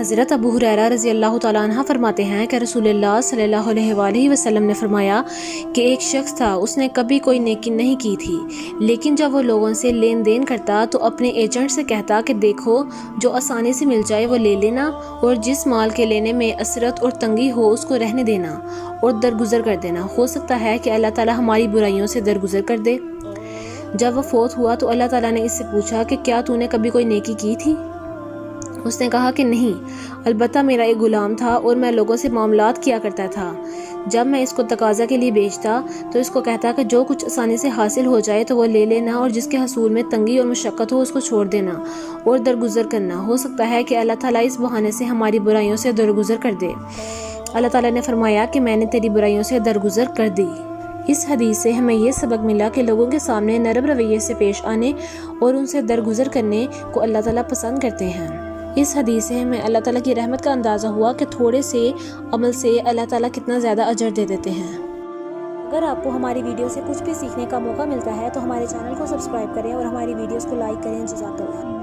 حضرت ابو ہریرہ رضی اللہ تعالیٰ عنہ فرماتے ہیں کہ رسول اللہ صلی اللہ علیہ وآلہ وسلم نے فرمایا کہ ایک شخص تھا، اس نے کبھی کوئی نیکی نہیں کی تھی، لیکن جب وہ لوگوں سے لین دین کرتا تو اپنے ایجنٹ سے کہتا کہ دیکھو جو آسانی سے مل جائے وہ لے لینا، اور جس مال کے لینے میں عسرت اور تنگی ہو اس کو رہنے دینا اور درگزر کر دینا، ہو سکتا ہے کہ اللہ تعالیٰ ہماری برائیوں سے درگزر کر دے۔ جب وہ فوت ہوا تو اللہ تعالیٰ نے اس سے پوچھا کہ کیا تو نے کبھی کوئی نیکی کی تھی؟ اس نے کہا کہ نہیں، البتہ میرا ایک غلام تھا اور میں لوگوں سے معاملات کیا کرتا تھا۔ جب میں اس کو تقاضا کے لیے بیچتا تو اس کو کہتا کہ جو کچھ آسانی سے حاصل ہو جائے تو وہ لے لینا، اور جس کے حصول میں تنگی اور مشقت ہو اس کو چھوڑ دینا اور درگزر کرنا، ہو سکتا ہے کہ اللہ تعالیٰ اس بہانے سے ہماری برائیوں سے درگزر کر دے۔ اللہ تعالیٰ نے فرمایا کہ میں نے تیری برائیوں سے درگزر کر دی۔ اس حدیث سے ہمیں یہ سبق ملا کہ لوگوں کے سامنے نرم رویے سے پیش آنے اور ان سے درگزر کرنے کو اللہ تعالیٰ پسند کرتے ہیں۔ اس حدیث سے ہمیں اللہ تعالیٰ کی رحمت کا اندازہ ہوا کہ تھوڑے سے عمل سے اللہ تعالیٰ کتنا زیادہ اجر دے دیتے ہیں۔ اگر آپ کو ہماری ویڈیو سے کچھ بھی سیکھنے کا موقع ملتا ہے تو ہمارے چینل کو سبسکرائب کریں اور ہماری ویڈیوز کو لائک کریں۔ جزاک اللہ۔